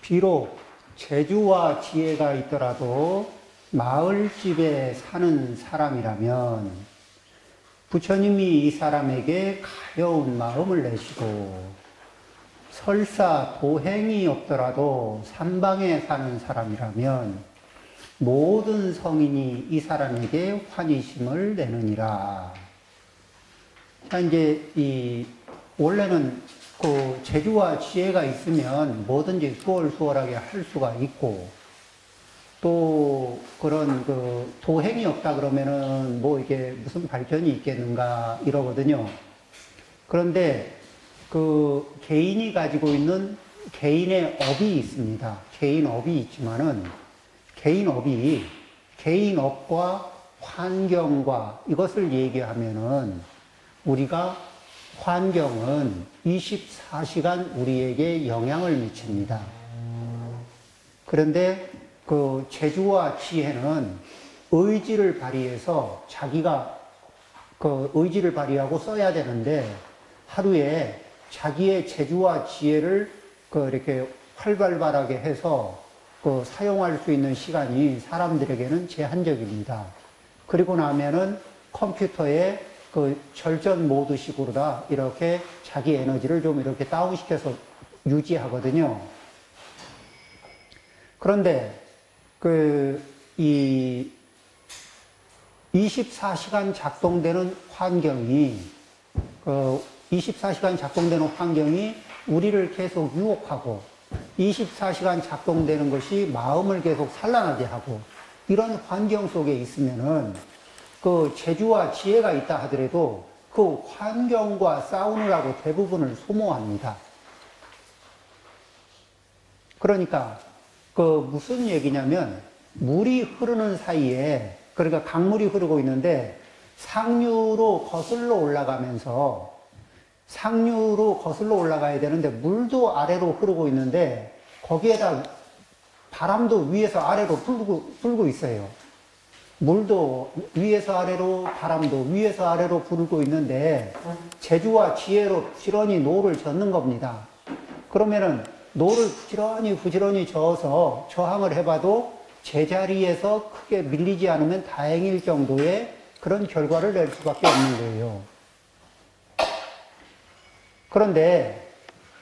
비록 재주와 지혜가 있더라도 마을집에 사는 사람이라면 부처님이 이 사람에게 가여운 마음을 내시고, 설사 도행이 없더라도 삼방에 사는 사람이라면 모든 성인이 이 사람에게 환희심을 내느니라. 자, 이제 원래는 그 재주와 지혜가 있으면 뭐든지 수월수월하게 할 수가 있고, 또 그런 그 도행이 없다 그러면은 뭐 이게 무슨 발전이 있겠는가 이러거든요. 그런데 그 개인이 가지고 있는 개인의 업이 있습니다. 개인 업이 있지만은 개인 업과 환경과 이것을 얘기하면은 우리가 환경은 24시간 우리에게 영향을 미칩니다. 그런데 그 재주와 지혜는 의지를 발휘해서 자기가 그 의지를 발휘하고 써야 되는데, 하루에 자기의 재주와 지혜를 그 이렇게 활발하게 해서 그 사용할 수 있는 시간이 사람들에게는 제한적입니다. 그리고 나면은 컴퓨터에 그 절전 모드식으로다 이렇게 자기 에너지를 좀 이렇게 다운시켜서 유지하거든요. 그런데 이 24시간 작동되는 환경이 24시간 작동되는 환경이 우리를 계속 유혹하고, 24시간 작동되는 것이 마음을 계속 산란하게 하고, 이런 환경 속에 있으면은 그 재주와 지혜가 있다 하더라도 그 환경과 싸우느라고 대부분을 소모합니다. 그러니까 그 무슨 얘기냐면, 물이 흐르는 사이에, 그러니까 강물이 흐르고 있는데 상류로 거슬러 올라가야 되는데 물도 아래로 흐르고 있는데 거기에다 바람도 위에서 아래로 불고 있어요. 물도 위에서 아래로, 바람도 위에서 아래로 불고 있는데 재주와 지혜로 부지런히 노를 젓는 겁니다. 그러면은 노를 부지런히 저어서 저항을 해봐도 제자리에서 크게 밀리지 않으면 다행일 정도의 그런 결과를 낼 수밖에 없는 거예요. 그런데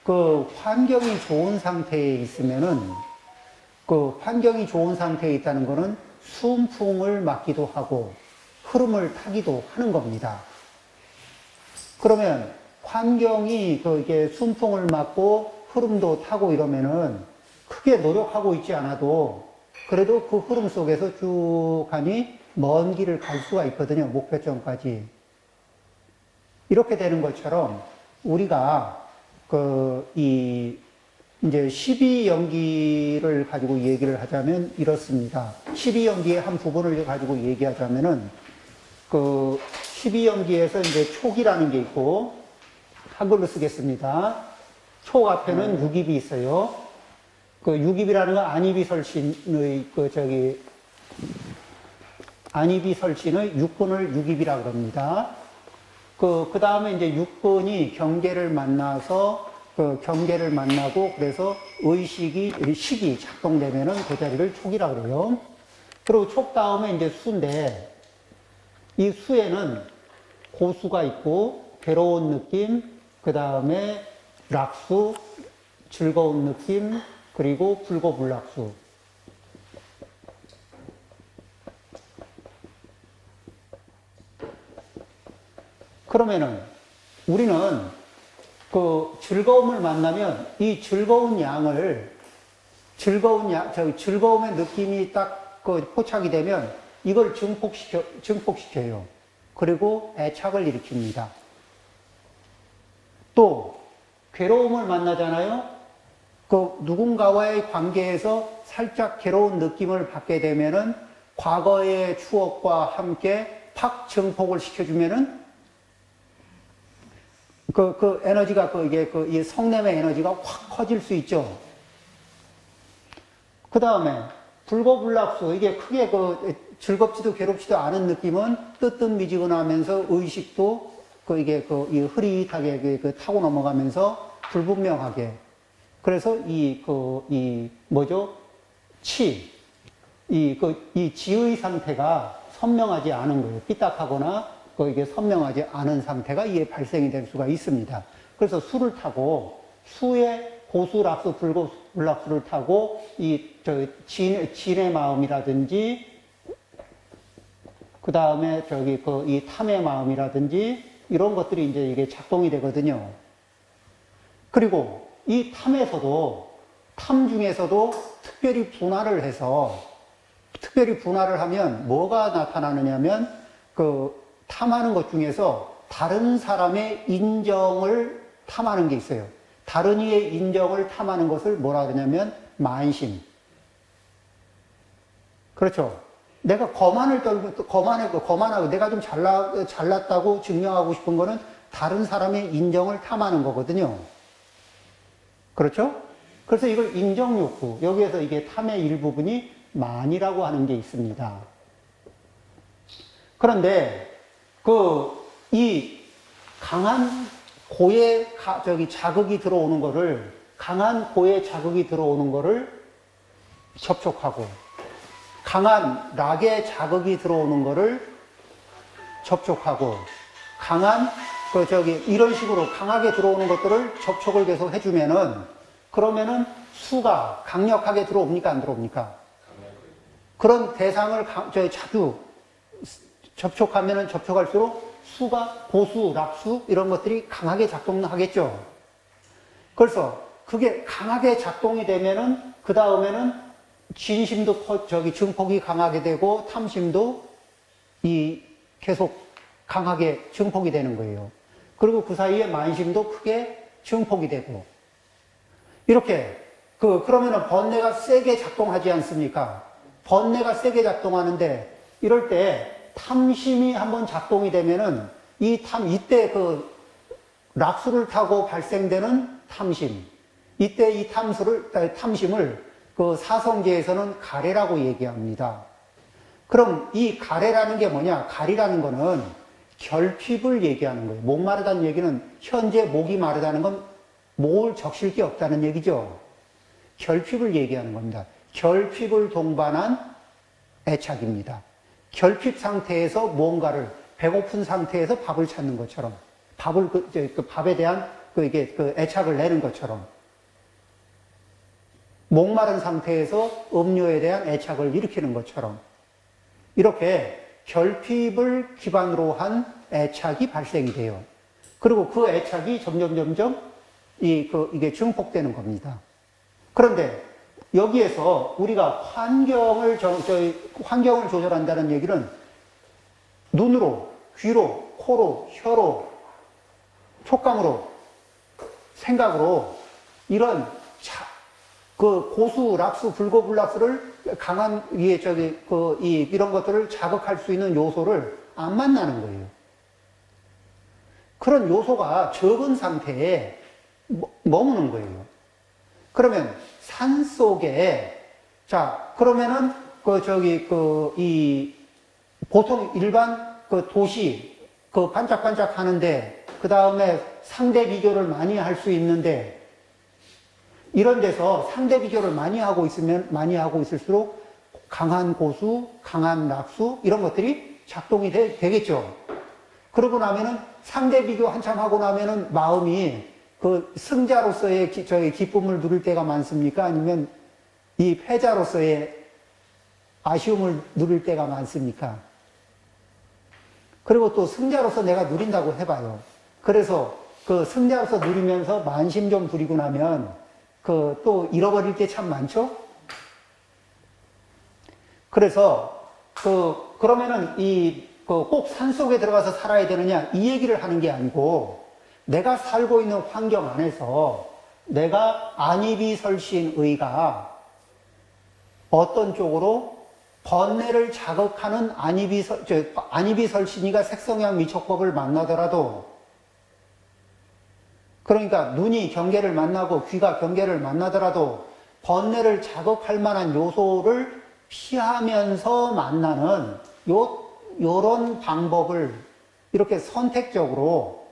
그 환경이 좋은 상태에 있으면은, 그 환경이 좋은 상태에 있다는 것은 순풍을 맞기도 하고 흐름을 타기도 하는 겁니다. 그러면 환경이 이게 순풍을 맞고 흐름도 타고 이러면은 크게 노력하고 있지 않아도 그래도 그 흐름 속에서 쭉 가니 먼 길을 갈 수가 있거든요. 목표점까지. 이렇게 되는 것처럼 우리가 이제 12연기를 가지고 얘기를 하자면 이렇습니다. 12연기의 한 부분을 가지고 얘기하자면은 12연기에서 이제 촉이라는 게 있고, 한글로 쓰겠습니다. 촉 앞에는 육입이 있어요. 그 육입이라는 건 안입이 설신의 육근을 육입이라 그럽니다. 그 다음에 이제 육근이 경계를 만나고, 그래서 식이 작동되면은 그 자리를 촉이라 그래요. 그리고 촉 다음에 이제 수인데, 이 수에는 고수가 있고, 괴로운 느낌, 그 다음에 락수, 즐거운 느낌, 그리고 불고불락수. 그러면은 우리는 그 즐거움을 만나면 이 즐거움의 느낌이 딱 포착이 되면 이걸 증폭시켜요. 그리고 애착을 일으킵니다. 또 괴로움을 만나잖아요. 그 누군가와의 관계에서 살짝 괴로운 느낌을 받게 되면은 과거의 추억과 함께 팍 증폭을 시켜주면은 그 에너지가 이 성냄의 에너지가 확 커질 수 있죠. 그 다음에 불고불락수, 이게 크게 즐겁지도 괴롭지도 않은 느낌은 뜨뜻미지근하면서 의식도 이 흐릿하게 타고 넘어가면서 불분명하게, 그래서 이 지의 상태가 선명하지 않은 거예요. 삐딱하거나 이게 선명하지 않은 상태가 이게 발생이 될 수가 있습니다. 그래서 수를 타고 수의 고수, 락수, 불고수, 불락수를 타고 진의 마음이라든지 그 다음에 이 탐의 마음이라든지 이런 것들이 이제 이게 작동이 되거든요. 그리고 이 탐 중에서도 특별히 분할을 하면 뭐가 나타나느냐면 탐하는 것 중에서 다른 사람의 인정을 탐하는 게 있어요. 다른 이의 인정을 탐하는 것을 뭐라 그러냐면 만심. 그렇죠. 내가 거만하고 내가 좀 잘났다고 증명하고 싶은 거는 다른 사람의 인정을 탐하는 거거든요. 그렇죠? 그래서 이걸 인정욕구, 여기에서 이게 탐의 일부분이 만이라고 하는 게 있습니다. 그런데 이 강한 고의 자극이 들어오는 거를, 강한 고의 자극이 들어오는 거를 접촉하고, 강한 락의 자극이 들어오는 거를 접촉하고, 강한 이런 식으로 강하게 들어오는 것들을 접촉을 계속 해주면은, 그러면은 수가 강력하게 들어옵니까? 안 들어옵니까? 그런 대상을 자주 접촉하면은 접촉할수록 수가 고수, 락수 이런 것들이 강하게 작동하겠죠. 그래서 그게 강하게 작동이 되면은 그 다음에는 진심도 증폭이 강하게 되고 탐심도 계속 강하게 증폭이 되는 거예요. 그리고 그 사이에 만심도 크게 증폭이 되고 이렇게 그러면은 번뇌가 세게 작동하지 않습니까? 번뇌가 세게 작동하는데 이럴 때 탐심이 한번 작동이 되면은 이때 락수를 타고 발생되는 탐심, 이때 이 탐심을 사성계에서는 가래라고 얘기합니다. 그럼 이 가래라는 게 뭐냐? 가리라는 거는 결핍을 얘기하는 거예요. 목 마르다는 얘기는 현재 목이 마르다는 건 목을 적실 게 없다는 얘기죠. 결핍을 얘기하는 겁니다. 결핍을 동반한 애착입니다. 결핍 상태에서 뭔가를, 배고픈 상태에서 밥을 찾는 것처럼, 밥에 대한 애착을 내는 것처럼, 목마른 상태에서 음료에 대한 애착을 일으키는 것처럼, 이렇게 결핍을 기반으로 한 애착이 발생이 돼요. 그리고 그 애착이 점점 이게 증폭되는 겁니다. 그런데 여기에서 우리가 환경을 조절한다는 얘기는 눈으로, 귀로, 코로, 혀로, 촉감으로, 생각으로 이런 고수, 락수, 불고, 불락수를 강한 이런 것들을 자극할 수 있는 요소를 안 만나는 거예요. 그런 요소가 적은 상태에 머무는 거예요. 그러면 산 속에, 그러면은, 보통 일반 도시, 반짝반짝 하는데, 그 다음에 상대 비교를 많이 할 수 있는데, 이런 데서 상대 비교를 많이 하고 있을수록 강한 고수, 강한 락수, 이런 것들이 작동이 되겠죠. 그러고 나면은 상대 비교 한참 하고 나면은 마음이 승자로서의 기쁨을 누릴 때가 많습니까? 아니면 이 패자로서의 아쉬움을 누릴 때가 많습니까? 그리고 또 승자로서 내가 누린다고 해봐요. 그래서 승자로서 누리면서 만심 좀 부리고 나면 또 잃어버릴 때 참 많죠? 그래서 그러면은 꼭 산속에 들어가서 살아야 되느냐 이 얘기를 하는 게 아니고 내가 살고 있는 환경 안에서 내가 안이비설신의가 어떤 쪽으로 번뇌를 자극하는 안이비설신이가 색성향 미촉법을 만나더라도 그러니까 눈이 경계를 만나고 귀가 경계를 만나더라도 번뇌를 자극할 만한 요소를 피하면서 만나는 요런 방법을 이렇게 선택적으로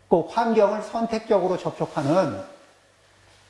환경을 선택적으로 접촉하는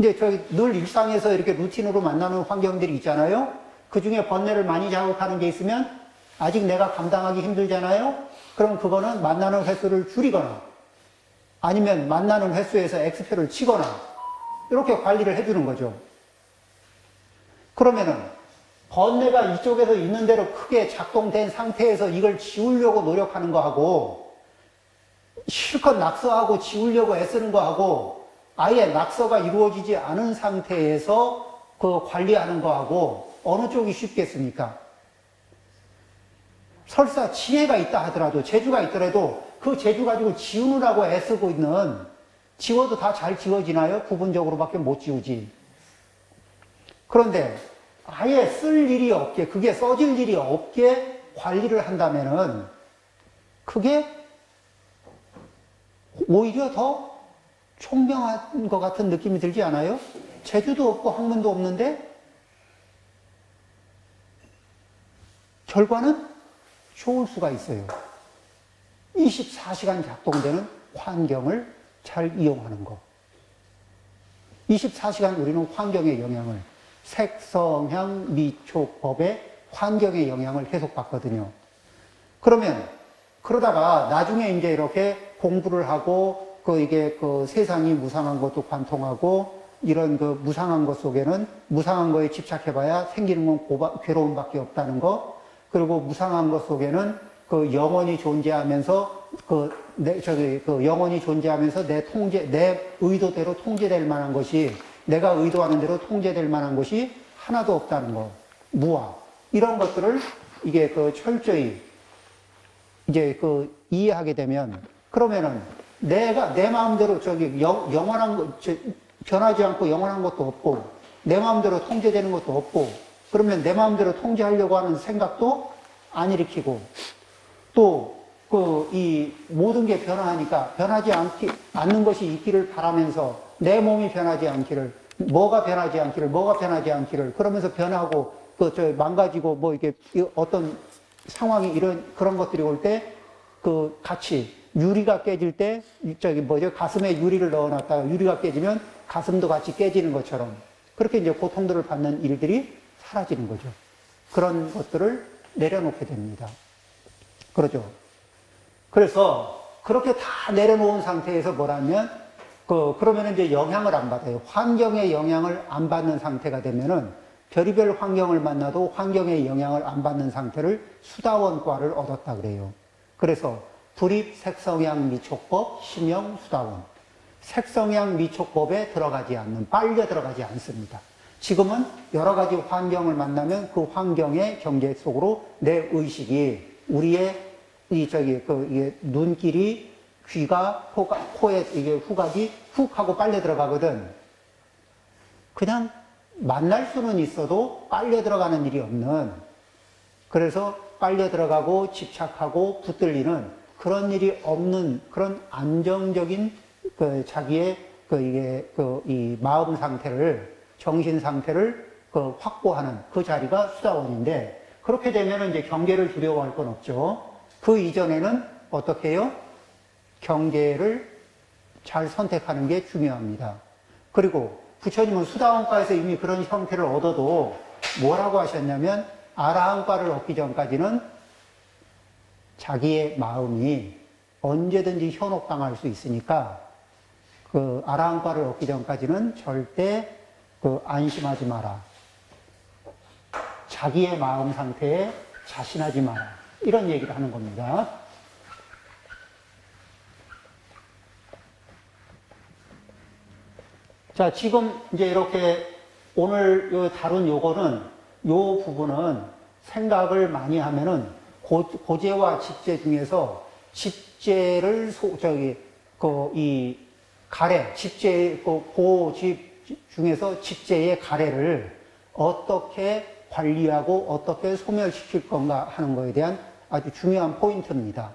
이제 저희 늘 일상에서 이렇게 루틴으로 만나는 환경들이 있잖아요. 그 중에 번뇌를 많이 자극하는 게 있으면 아직 내가 감당하기 힘들잖아요. 그럼 그거는 만나는 횟수를 줄이거나 아니면 만나는 횟수에서 X표를 치거나 이렇게 관리를 해주는 거죠. 그러면은 번뇌가 이쪽에서 있는 대로 크게 작동된 상태에서 이걸 지우려고 노력하는 거하고 실컷 낙서하고 지우려고 애쓰는 거하고 아예 낙서가 이루어지지 않은 상태에서 그 관리하는 거하고 어느 쪽이 쉽겠습니까? 설사 지혜가 있다 하더라도 재주가 있더라도 그 재주 가지고 지우느라고 애쓰고 있는 지워도 다 잘 지워지나요? 부분적으로밖에 못 지우지. 그런데 아예 쓸 일이 없게 그게 써질 일이 없게 관리를 한다면은 그게 오히려 더 총명한 것 같은 느낌이 들지 않아요? 재주도 없고 학문도 없는데 결과는 좋을 수가 있어요. 24시간 작동되는 환경을 잘 이용하는 거. 24시간 우리는 환경의 영향을 색성향 미촉법의 환경의 영향을 계속 받거든요. 그러면 그러다가 나중에 이제 이렇게 공부를 하고 이게 세상이 무상한 것도 관통하고 이런 무상한 것 속에는 무상한 거에 집착해봐야 생기는 건 괴로움밖에 없다는 거. 그리고 무상한 것 속에는 영원히 존재하면서 영원히 존재하면서 내 의도대로 통제될 만한 것이 내가 의도하는 대로 통제될 만한 것이 하나도 없다는 거. 무아. 이런 것들을 이게 철저히 이제 이해하게 되면 그러면은 내가 내 마음대로 영원한 거, 변하지 않고 영원한 것도 없고 내 마음대로 통제되는 것도 없고 그러면 내 마음대로 통제하려고 하는 생각도 안 일으키고 또 이 모든 게 변화하니까 변하지 않는 것이 있기를 바라면서 내 몸이 변하지 않기를 뭐가 변하지 않기를 그러면서 변하고 망가지고 이게 어떤 상황이 그런 것들이 올 때 같이 유리가 깨질 때 가슴에 유리를 넣어놨다가 유리가 깨지면 가슴도 같이 깨지는 것처럼 그렇게 이제 고통들을 받는 일들이 사라지는 거죠. 그런 것들을 내려놓게 됩니다. 그러죠. 그래서 그렇게 다 내려놓은 상태에서 뭐라면 그러면 이제 영향을 안 받아요. 환경의 영향을 안 받는 상태가 되면은 별의별 환경을 만나도 환경의 영향을 안 받는 상태를 수다원과를 얻었다 그래요. 그래서 불입 색성향 미촉법 심형 수다원. 색성향 미촉법에 빨려 들어가지 않습니다. 지금은 여러 가지 환경을 만나면 그 환경의 경계 속으로 내 의식이 우리의 이게 눈길이 귀가 코에 이게 후각이 훅 하고 빨려 들어가거든. 그냥 만날 수는 있어도 빨려 들어가는 일이 없는 그래서 빨려 들어가고 집착하고 붙들리는 그런 일이 없는 그런 안정적인 자기의 이 마음 상태를 정신 상태를 확보하는 그 자리가 수다원인데 그렇게 되면 이제 경계를 두려워할 건 없죠. 그 이전에는 어떻게 해요? 경계를 잘 선택하는 게 중요합니다. 그리고 부처님은 수다원과에서 이미 그런 형태를 얻어도 뭐라고 하셨냐면 아라한과를 얻기 전까지는 자기의 마음이 언제든지 현혹당할 수 있으니까 아라한과를 얻기 전까지는 절대 안심하지 마라. 자기의 마음 상태에 자신하지 마라. 이런 얘기를 하는 겁니다. 자, 지금 이제 이렇게 오늘 다룬 요거는, 요 부분은 생각을 많이 하면은 고제와 집제 중에서 집제를 이 가래, 집제, 고집 중에서 집제의 가래를 어떻게 관리하고 어떻게 소멸시킬 건가 하는 거에 대한 아주 중요한 포인트입니다.